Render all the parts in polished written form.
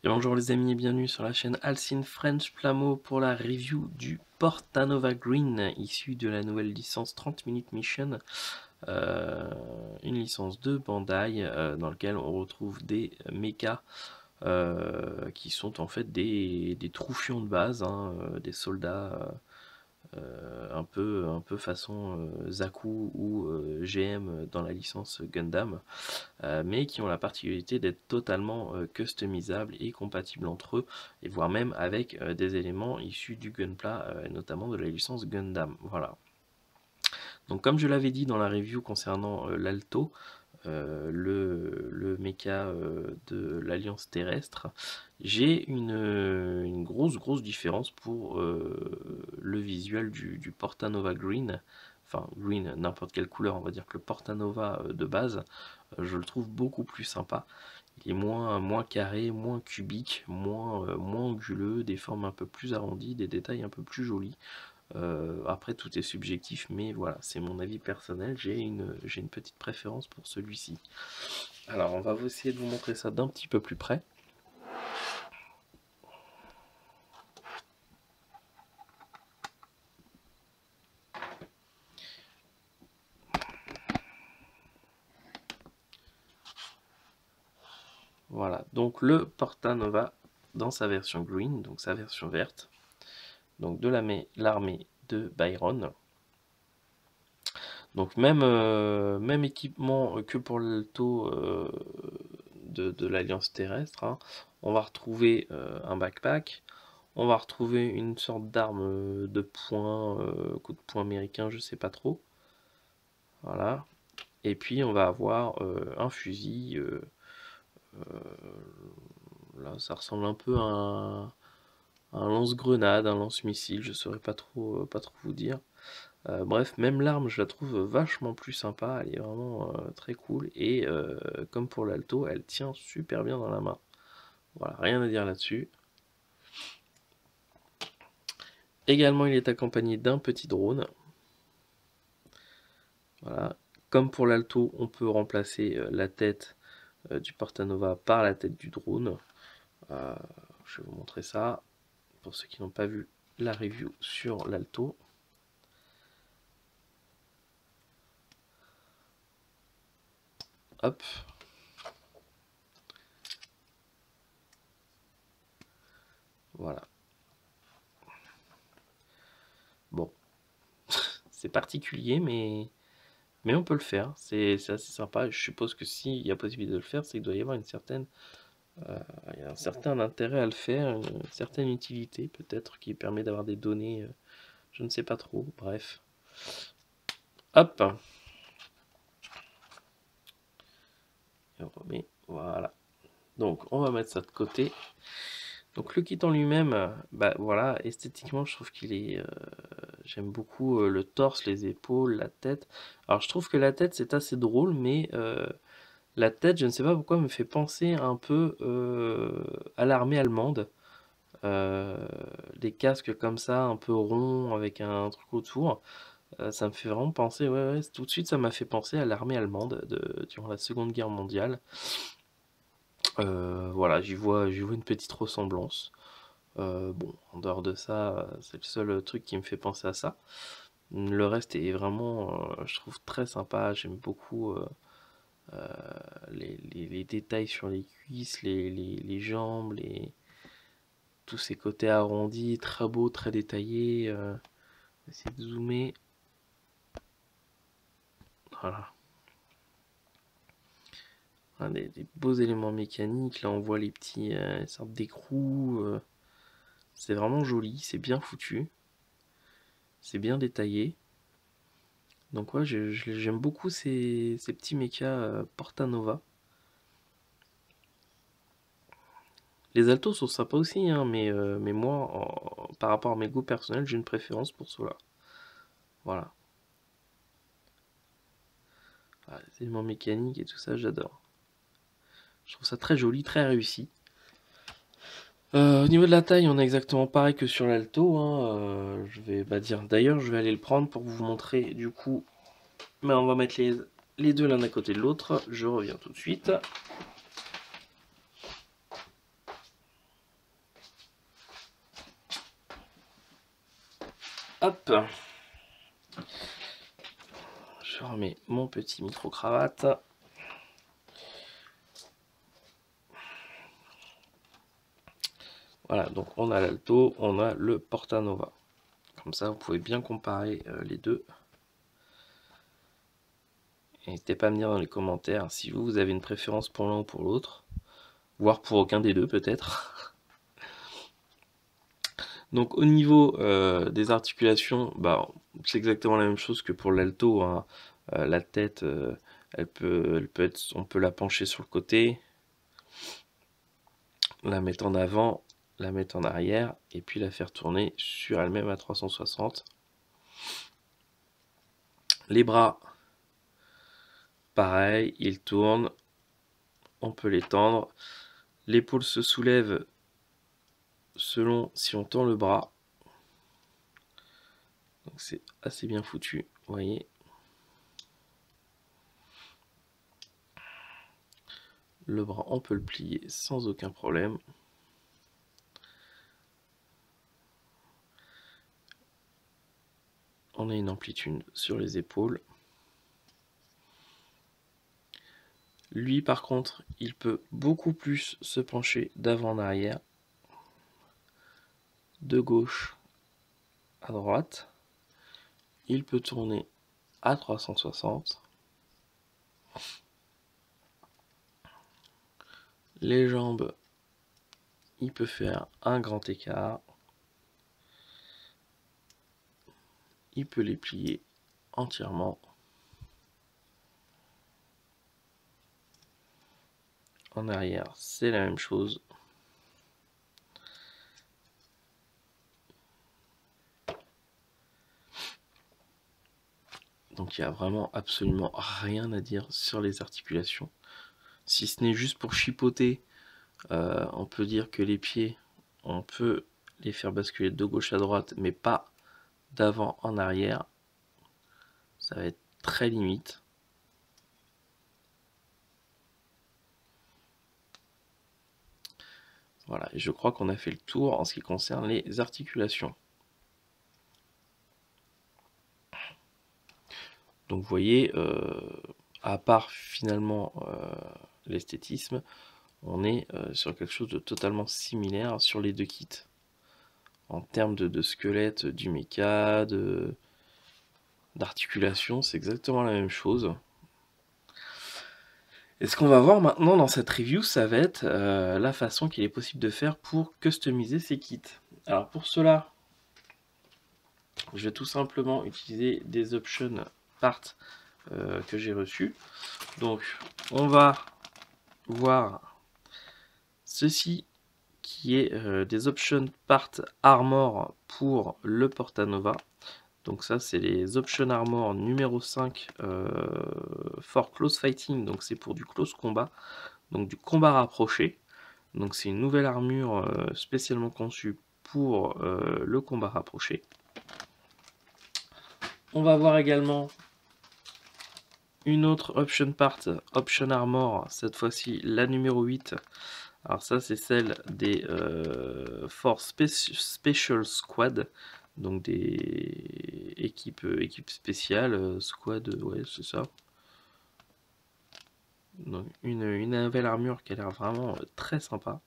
Et bonjour les amis et bienvenue sur la chaîne Alcine French Plamo pour la review du Portanova Green issu de la nouvelle licence 30 Minute Mission, une licence de Bandai dans laquelle on retrouve des mechas qui sont en fait des troufions de base, hein, des soldats un peu façon Zaku ou GM dans la licence Gundam, mais qui ont la particularité d'être totalement customisables et compatibles entre eux, et voire même avec des éléments issus du Gunpla, notamment de la licence Gundam. Voilà. Donc comme je l'avais dit dans la review concernant l'Alto, le mecha de l'Alliance terrestre, j'ai une grosse différence pour le visuel du Portanova Green. Enfin, green, n'importe quelle couleur, on va dire que le Portanova de base, je le trouve beaucoup plus sympa. Il est moins carré, moins cubique, moins anguleux, des formes un peu plus arrondies, des détails un peu plus jolis. Après, tout est subjectif, mais voilà, c'est mon avis personnel. J'ai une petite préférence pour celui-ci. Alors, on va essayer de vous montrer ça d'un petit peu plus près. Voilà, donc le Portanova dans sa version green, donc sa version verte, donc de l'armée de Byron. Donc même équipement que pour l'Alto de l'Alliance terrestre, hein. On va retrouver un backpack, on va retrouver une sorte d'arme de poing, coup de poing américain, je sais pas trop. Voilà. Et puis on va avoir un fusil. Là, ça ressemble un peu à un lance-grenade, un lance-missile, je saurais pas trop vous dire. Bref, même l'arme, je la trouve vachement plus sympa, elle est vraiment très cool. Et comme pour l'Alto, elle tient super bien dans la main. Voilà, rien à dire là-dessus. Également, il est accompagné d'un petit drone. Voilà. Comme pour l'Alto, on peut remplacer la tête du Portanova par la tête du drone. Je vais vous montrer ça pour ceux qui n'ont pas vu la review sur l'Alto. Hop. Voilà. Bon, c'est particulier, mais on peut le faire. C'est assez sympa. Je suppose que s'il y a possibilité de le faire, c'est qu'il doit y avoir il y a un certain intérêt à le faire, une certaine utilité peut-être qui permet d'avoir des données, je ne sais pas trop. Bref. Hop. Et on remet. Voilà. Donc on va mettre ça de côté. Donc le kit en lui-même, bah voilà, esthétiquement je trouve qu'il est, j'aime beaucoup le torse, les épaules, la tête. Alors je trouve que la tête c'est assez drôle, mais la tête, je ne sais pas pourquoi, me fait penser un peu à l'armée allemande. Euh, des casques comme ça, un peu ronds, avec un truc autour. Ça me fait vraiment penser, ouais, tout de suite ça m'a fait penser à l'armée allemande durant la Seconde Guerre mondiale. Voilà, j'y vois une petite ressemblance. Bon, en dehors de ça, c'est le seul truc qui me fait penser à ça. Le reste est vraiment, je trouve très sympa. J'aime beaucoup les détails sur les cuisses, les jambes, tous ces côtés arrondis, très beaux, très détaillés. Essayer de zoomer. Voilà. Des beaux éléments mécaniques. Là, on voit les petits sortes d'écrous. C'est vraiment joli, c'est bien foutu. C'est bien détaillé. Donc ouais, j'aime beaucoup ces petits mechas Portanova. Les Altos sont sympas aussi, hein, mais moi, par rapport à mes goûts personnels, j'ai une préférence pour ceux-là. Voilà. Voilà, les éléments mécaniques et tout ça, j'adore. Je trouve ça très joli, très réussi. Au niveau de la taille, on est exactement pareil que sur l'Alto, hein. Je vais dire, d'ailleurs, je vais aller le prendre pour vous montrer du coup. Mais on va mettre les deux l'un à côté de l'autre. Je reviens tout de suite. Hop, je remets mon petit micro-cravate. Voilà, donc on a l'Alto, on a le Portanova. Comme ça, vous pouvez bien comparer les deux. N'hésitez pas à me dire dans les commentaires si vous avez une préférence pour l'un ou pour l'autre, voire pour aucun des deux peut-être. Donc au niveau des articulations, bah, c'est exactement la même chose que pour l'Alto, hein. La tête, on peut la pencher sur le côté, la mettre en avant, la mettre en arrière, et puis la faire tourner sur elle-même à 360. Les bras, pareil, ils tournent, on peut les tendre. L'épaule se soulève selon si on tend le bras. Donc c'est assez bien foutu, vous voyez. Le bras, on peut le plier sans aucun problème. On a une amplitude sur les épaules. Lui, par contre, il peut beaucoup plus se pencher d'avant en arrière, de gauche à droite. Il peut tourner à 360. Les jambes, il peut faire un grand écart. Il peut les plier entièrement. En arrière, c'est la même chose. Donc il n'y a vraiment absolument rien à dire sur les articulations. Si ce n'est juste pour chipoter, on peut dire que les pieds, on peut les faire basculer de gauche à droite, mais pas d'avant en arrière. Ça va être très limite. Voilà, et je crois qu'on a fait le tour en ce qui concerne les articulations. Donc vous voyez, à part finalement l'esthétisme, on est sur quelque chose de totalement similaire sur les deux kits. En termes de squelette, du méca, d'articulation, c'est exactement la même chose. Et ce qu'on va voir maintenant dans cette review, ça va être la façon qu'il est possible de faire pour customiser ces kits. Alors pour cela, je vais tout simplement utiliser des options parts que j'ai reçus. Donc on va voir ceci qui est des options part armor pour le Portanova. Donc ça c'est les options armor numéro 5 for close fighting, donc c'est pour du close combat, donc du combat rapproché. Donc c'est une nouvelle armure spécialement conçue pour le combat rapproché. On va voir également une autre option part, option armor, cette fois-ci la numéro 8. Alors ça c'est celle des Force Special Squad, donc des équipes spéciales, squad, ouais c'est ça. Donc une nouvelle armure qui a l'air vraiment très sympa,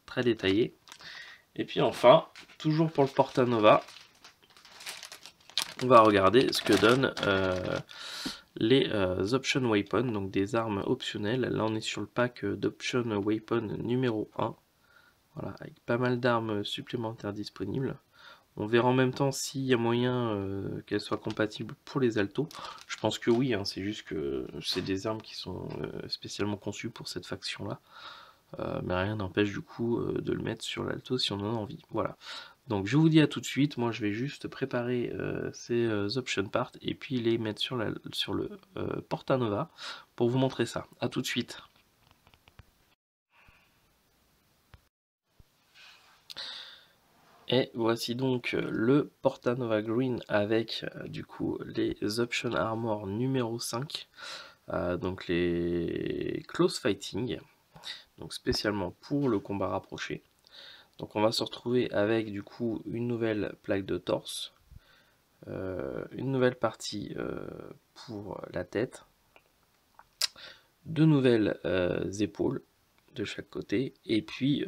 très détaillée. Et puis enfin, toujours pour le Portanova, on va regarder ce que donnent les Option Weapon, donc des armes optionnelles. Là on est sur le pack d'Option Weapon numéro 1. Voilà, avec pas mal d'armes supplémentaires disponibles. On verra en même temps s'il y a moyen qu'elles soient compatibles pour les altos. Je pense que oui, hein, c'est juste que c'est des armes qui sont spécialement conçues pour cette faction-là. Mais rien n'empêche du coup de le mettre sur l'alto si on en a envie. Voilà. Donc je vous dis à tout de suite. Moi je vais juste préparer ces option parts et puis les mettre sur le Portanova pour vous montrer ça. À tout de suite. Et voici donc le Portanova Green avec du coup les Option Armor numéro 5, donc les Close Fighting, donc spécialement pour le combat rapproché. Donc on va se retrouver avec du coup une nouvelle plaque de torse, une nouvelle partie pour la tête, deux nouvelles épaules de chaque côté, et puis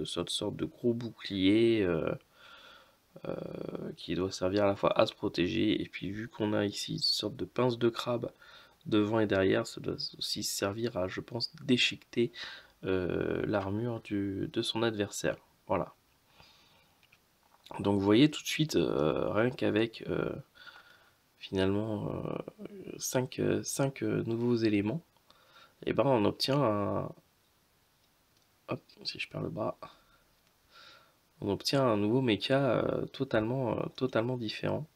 cette sorte de gros bouclier qui doit servir à la fois à se protéger, et puis vu qu'on a ici une sorte de pince de crabe devant et derrière, ça doit aussi servir à, je pense, déchiqueter l'armure de son adversaire. Voilà. Donc vous voyez tout de suite, rien qu'avec finalement 5 nouveaux éléments, et ben on obtient un... Hop, si je perds le bras, on obtient un nouveau mecha totalement différent,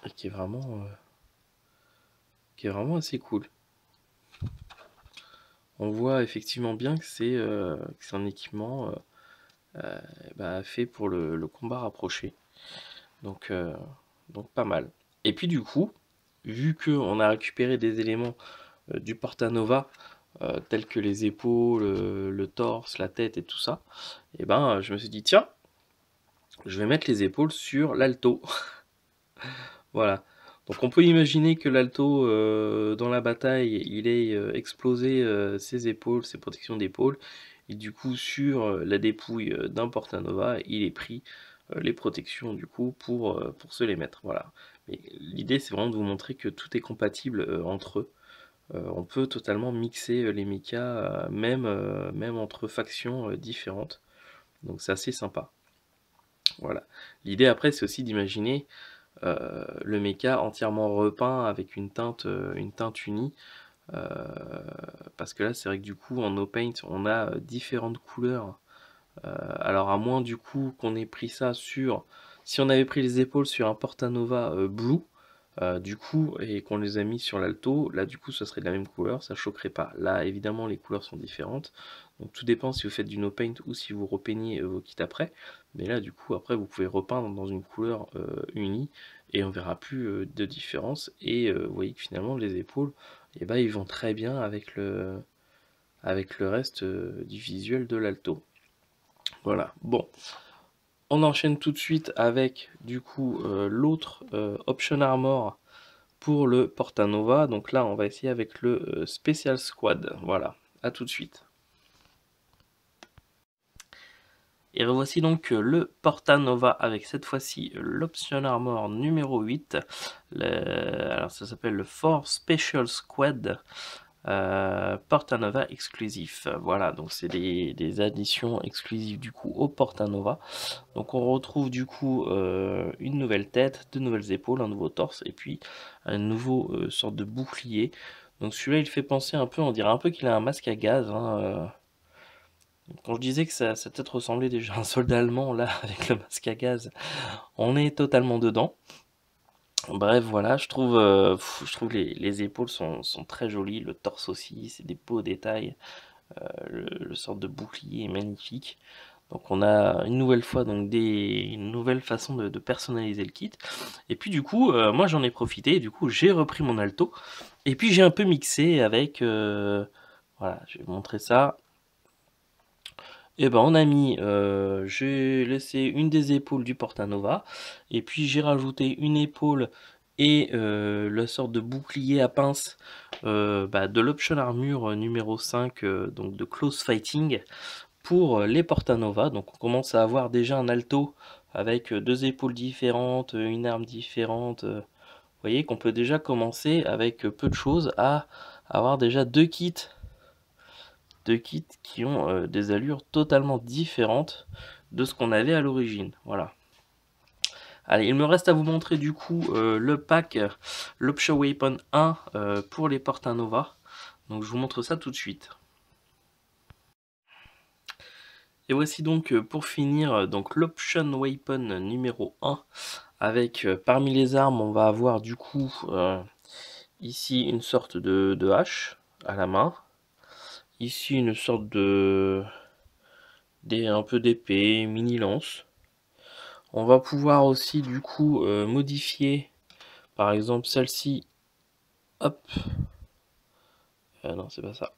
et qui est vraiment assez cool. On voit effectivement bien que c'est un équipement fait pour le combat rapproché. Donc pas mal. Et puis du coup, vu qu'on a récupéré des éléments du Portanova, tels que les épaules, le torse, la tête et tout ça, et ben je me suis dit tiens, je vais mettre les épaules sur l'alto. Voilà. Donc on peut imaginer que l'alto dans la bataille, il ait explosé ses épaules, ses protections d'épaule, et du coup sur la dépouille d'un Portanova, il est pris les protections du coup pour se les mettre. Voilà. Mais l'idée c'est vraiment de vous montrer que tout est compatible entre eux. On peut totalement mixer les mechas, même entre factions différentes. Donc c'est assez sympa. Voilà. L'idée après c'est aussi d'imaginer le mecha entièrement repeint avec une teinte unie. Parce que là c'est vrai que du coup en no paint on a différentes couleurs. Alors à moins du coup qu'on ait pris ça sur... Si on avait pris les épaules sur un Portanova blue, du coup, et qu'on les a mis sur l'alto, là du coup ça serait de la même couleur, ça choquerait pas. Là évidemment les couleurs sont différentes, donc tout dépend si vous faites du no paint ou si vous repeignez vos kits après. Mais là du coup après vous pouvez repeindre dans une couleur unie et on verra plus de différence. Et vous voyez que finalement les épaules, eh ben, ils vont très bien avec le reste du visuel de l'alto. Voilà, bon. On enchaîne tout de suite avec du coup l'autre Option Armor pour le Portanova. Donc là on va essayer avec le Special Squad. Voilà, à tout de suite. Et revoici donc le Portanova avec cette fois-ci l'Option Armor numéro 8. Alors ça s'appelle le 4 Special Squad. Portanova exclusif. Voilà, donc c'est des additions exclusives du coup au Portanova. Donc on retrouve du coup une nouvelle tête, deux nouvelles épaules, un nouveau torse et puis un nouveau sorte de bouclier. Donc celui-là il fait penser un peu, on dirait un peu qu'il a un masque à gaz. Quand je disais que sa tête ressemblait déjà à un soldat allemand, là avec le masque à gaz, on est totalement dedans. Bref, voilà, je trouve les épaules sont très jolies, le torse aussi, c'est des beaux détails, le sort de bouclier est magnifique. Donc on a une nouvelle fois donc une nouvelle façon de personnaliser le kit. Et puis du coup, moi j'en ai profité, du coup j'ai repris mon alto, et puis j'ai un peu mixé avec, voilà, je vais vous montrer ça. Et ben on a mis, j'ai laissé une des épaules du Portanova, et puis j'ai rajouté une épaule et la sorte de bouclier à pince de l'Option Armure numéro 5, donc de Close Fighting, pour les Portanova. Donc on commence à avoir déjà un alto avec deux épaules différentes, une arme différente. Vous voyez qu'on peut déjà commencer avec peu de choses à avoir déjà deux kits qui ont des allures totalement différentes de ce qu'on avait à l'origine. Voilà. Allez, il me reste à vous montrer du coup le pack, l'Option Weapon 1 pour les Portanova. Donc je vous montre ça tout de suite. Et voici donc pour finir donc l'Option Weapon numéro 1 avec parmi les armes on va avoir du coup ici une sorte de hache à la main, ici une sorte un peu d'épée, mini lance. On va pouvoir aussi du coup modifier par exemple celle-ci, hop, non c'est pas ça,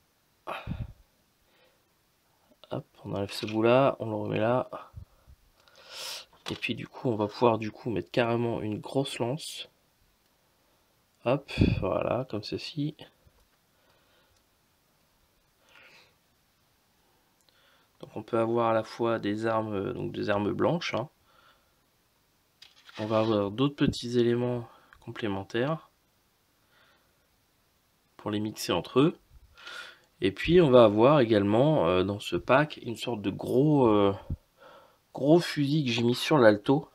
hop, on enlève ce bout là, on le remet là, Et puis du coup, on va pouvoir du coup mettre carrément une grosse lance. Hop, voilà, comme ceci. Donc on peut avoir à la fois des armes, donc des armes blanches, hein. On va avoir d'autres petits éléments complémentaires pour les mixer entre eux. Et puis on va avoir également dans ce pack une sorte de gros fusil que j'ai mis sur l'alto.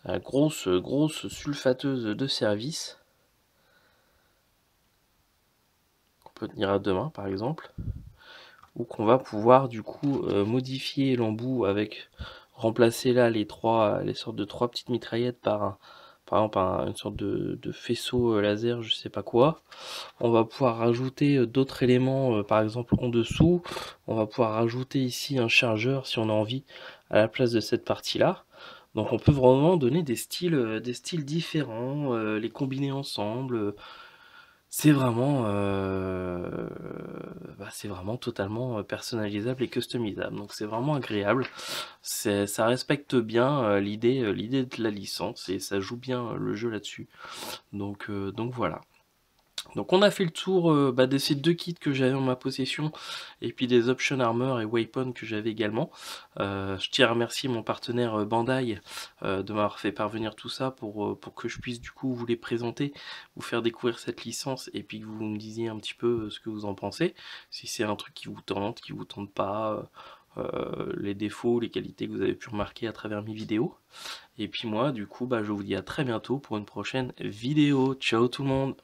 La grosse sulfateuse de service. Qu'on peut tenir à deux mains par exemple. Ou qu'on va pouvoir du coup modifier l'embout avec remplacer là les sortes de trois petites mitraillettes par exemple une sorte de faisceau laser, je sais pas quoi. On va pouvoir rajouter d'autres éléments, par exemple en dessous. On va pouvoir rajouter ici un chargeur si on a envie à la place de cette partie là. Donc on peut vraiment donner des styles différents, les combiner ensemble. C'est vraiment totalement personnalisable et customisable. Donc c'est vraiment agréable. Ça respecte bien l'idée de la licence et ça joue bien le jeu là-dessus. Donc voilà. Donc on a fait le tour de ces deux kits que j'avais en ma possession et puis des option armor et weapon que j'avais également. Je tiens à remercier mon partenaire Bandai de m'avoir fait parvenir tout ça pour que je puisse du coup vous les présenter, vous faire découvrir cette licence et puis que vous me disiez un petit peu ce que vous en pensez, si c'est un truc qui vous tente pas, les défauts, les qualités que vous avez pu remarquer à travers mes vidéos. Et puis moi du coup je vous dis à très bientôt pour une prochaine vidéo. Ciao tout le monde!